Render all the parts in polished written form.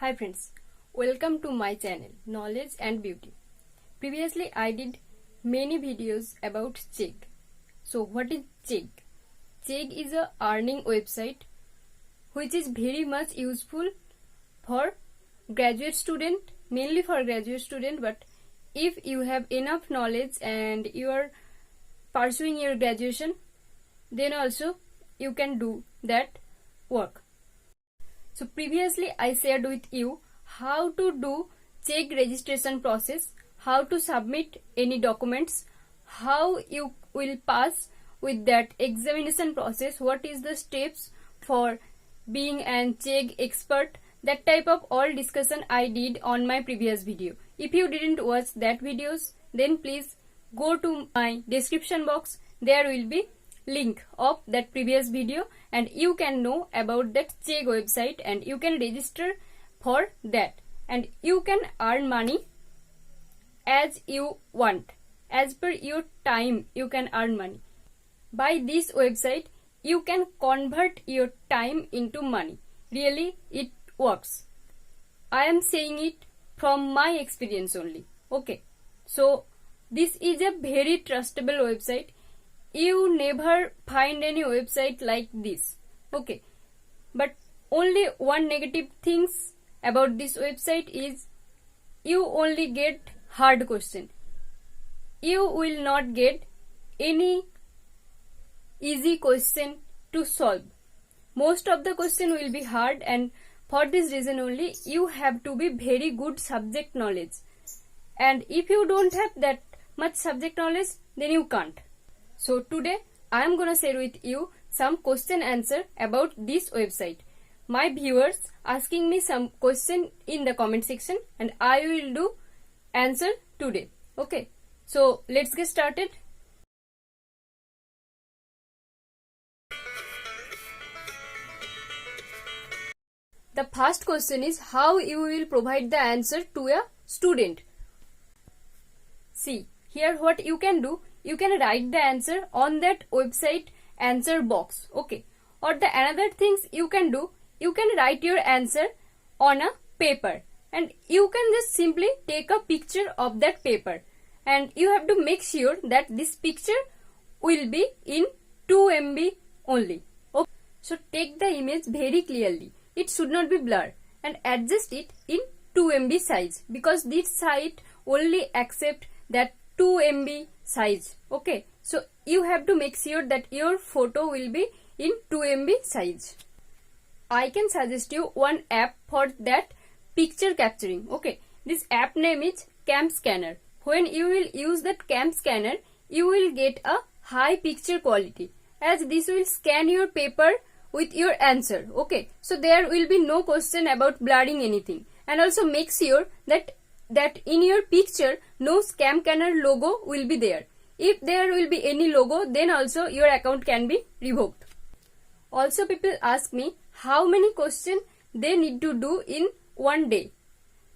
Hi friends, welcome to my channel Knowledge and Beauty. Previously I did many videos about Chegg. So what is Chegg? Chegg is a earning website which is very much useful for graduate student, mainly for graduate student, but if you have enough knowledge and you are pursuing your graduation, then also you can do that work. So previously I shared with you how to do Chegg registration process, how to submit any documents, how you will pass with that examination process, what is the steps for being an Chegg expert. That type of all discussion I did on my previous video. If you didn't watch that videos, then please go to my description box. There will be link of that previous video and you can know about that Chegg website and you can register for that and you can earn money as you want. As per your time you can earn money. By this website you can convert your time into money. Really it works. I am saying it from my experience only. Okay. So this is a very trustable website. You never find any website like this. Okay. But only one negative things about this website is you only get hard question. You will not get any easy question to solve. Most of the question will be hard, and for this reason only you have to be very good subject knowledge. And if you don't have that much subject knowledge, then you can't. So today I am gonna share with you some question answer about this website. My viewers asking me some question in the comment section and I will do answer today. Okay, so let's get started. The first question is how you will provide the answer to a student. See, here what you can do, you can write the answer on that website answer box. Okay. Or the another things you can do, you can write your answer on a paper and you can just simply take a picture of that paper and you have to make sure that this picture will be in 2 MB only. Okay. So take the image very clearly. It should not be blurred and adjust it in 2 MB size because this site only accept that 2 MB size. Okay, so you have to make sure that your photo will be in 2 MB size. I can suggest you one app for that picture capturing. Okay, this app name is Cam Scanner. When you will use that Cam Scanner, you will get a high picture quality as this will scan your paper with your answer. Okay, so there will be no question about blurring anything, and also make sure that in your picture no scam scanner logo will be there. If there will be any logo, then also your account can be revoked. Also people ask me how many questions they need to do in one day.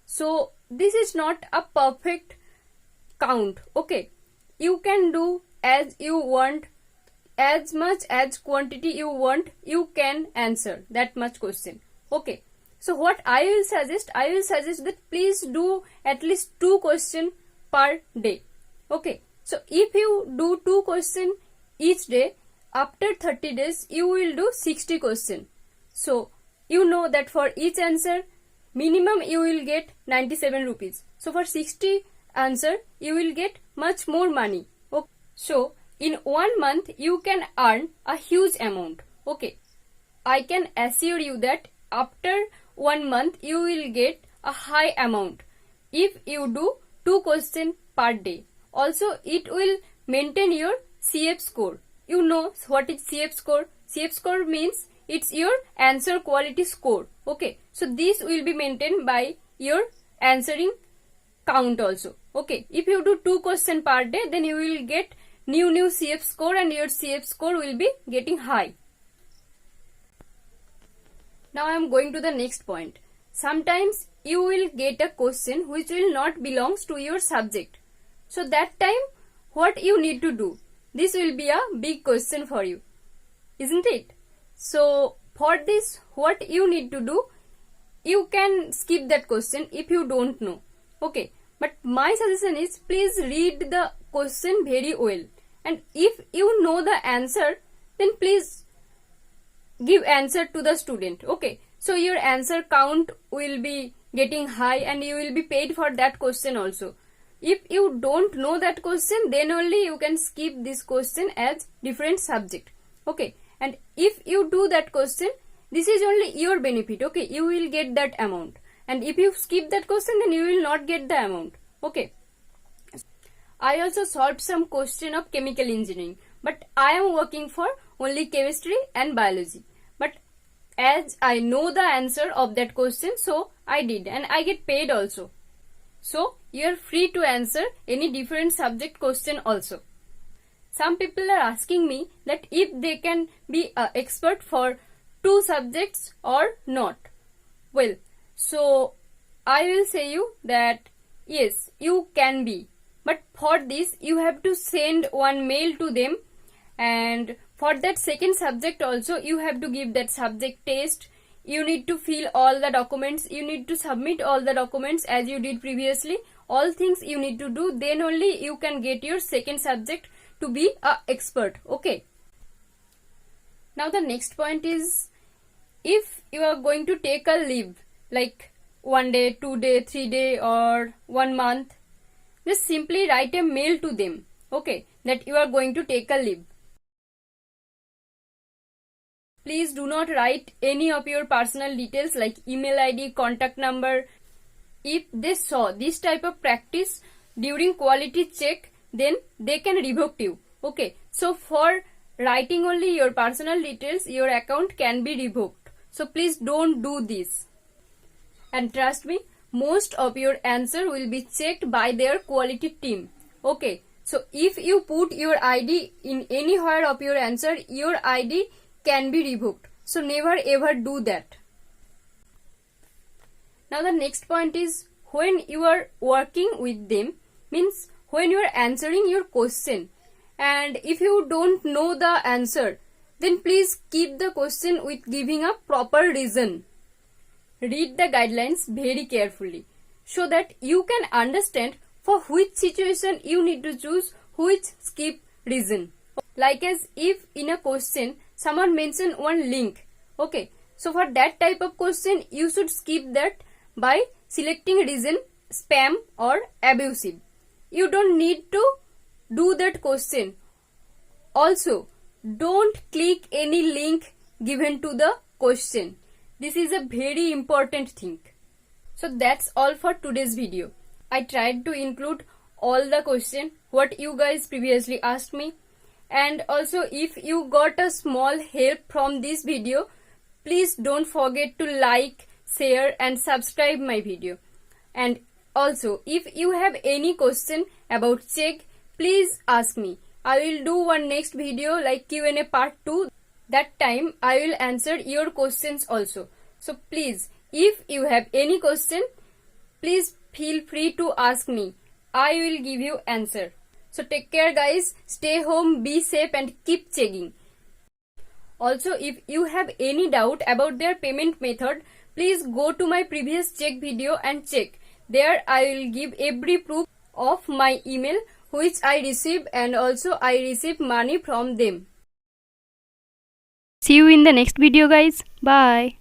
So this is not a perfect count. Okay, you can do as you want, as much as quantity you want, you can answer that much question. Okay. So what I will suggest that please do at least 2 questions per day. Okay. So if you do 2 questions each day, after 30 days you will do 60 questions. So you know that for each answer minimum you will get 97 rupees. So for 60 answer you will get much more money. Okay. So in 1 month you can earn a huge amount. Okay. I can assure you that after 1 month you will get a high amount if you do 2 questions per day. Also it will maintain your CF score. You know what is CF score? CF score means it's your answer quality score. Okay. So this will be maintained by your answering count also. Okay. If you do 2 questions per day, then you will get new CF score and your CF score will be getting high. Now I am going to the next point. Sometimes you will get a question which will not belongs to your subject. So that time what you need to do? This will be a big question for you, isn't it? So for this what you need to do? you can skip that question if you don't know. Okay, but my suggestion is please read the question very well, and if you know the answer, then please give answer to the student. Okay, so your answer count will be getting high and you will be paid for that question also. If you don't know that question, then only you can skip this question as different subject. Okay, and if you do that question, this is only your benefit. Okay, you will get that amount, and if you skip that question, then you will not get the amount. Okay, I also solved some question of chemical engineering, but I am working for only chemistry and biology. But as I know the answer of that question, so I did, and I get paid also. So you are free to answer any different subject question also. Some people are asking me that if they can be an expert for 2 subjects or not. Well, so I will say you that yes, you can be. But for this, you have to send one mail to them, and for that second subject also, you have to give that subject test. You need to fill all the documents. You need to submit all the documents as you did previously. All things you need to do. Then only you can get your second subject to be an expert. Okay. Now the next point is, if you are going to take a leave, like 1 day, 2 day, 3 day or 1 month, just simply write a mail to them. Okay, that you are going to take a leave. Please do not write any of your personal details like email ID, contact number. If they saw this type of practice during quality check, then they can revoke you. Okay, so for writing only your personal details, your account can be revoked. So please don't do this. And trust me, most of your answer will be checked by their quality team. Okay, so if you put your ID in anywhere of your answer, your ID can be revoked. So never ever do that. Now the next point is, when you are working with them, means when you are answering your question, and if you don't know the answer, then please keep the question with giving a proper reason. Read the guidelines very carefully so that you can understand for which situation you need to choose which skip reason. Like as if in a question someone mentioned one link. Okay, so for that type of question you should skip that by selecting reason spam or abusive. You don't need to do that question. Also, don't click any link given to the question. This is a very important thing. So that's all for today's video. I tried to include all the question what you guys previously asked me. And also, if you got a small help from this video, please don't forget to like, share and subscribe my video. And also, if you have any question about Chegg, please ask me. I will do one next video like Q&A part 2. That time I will answer your questions also. So please, if you have any question, please feel free to ask me. I will give you answer. So take care guys, stay home, be safe and keep checking. Also, if you have any doubt about their payment method, please go to my previous Chegg video and check. There I will give every proof of my email which I receive, and also I receive money from them. See you in the next video guys. Bye.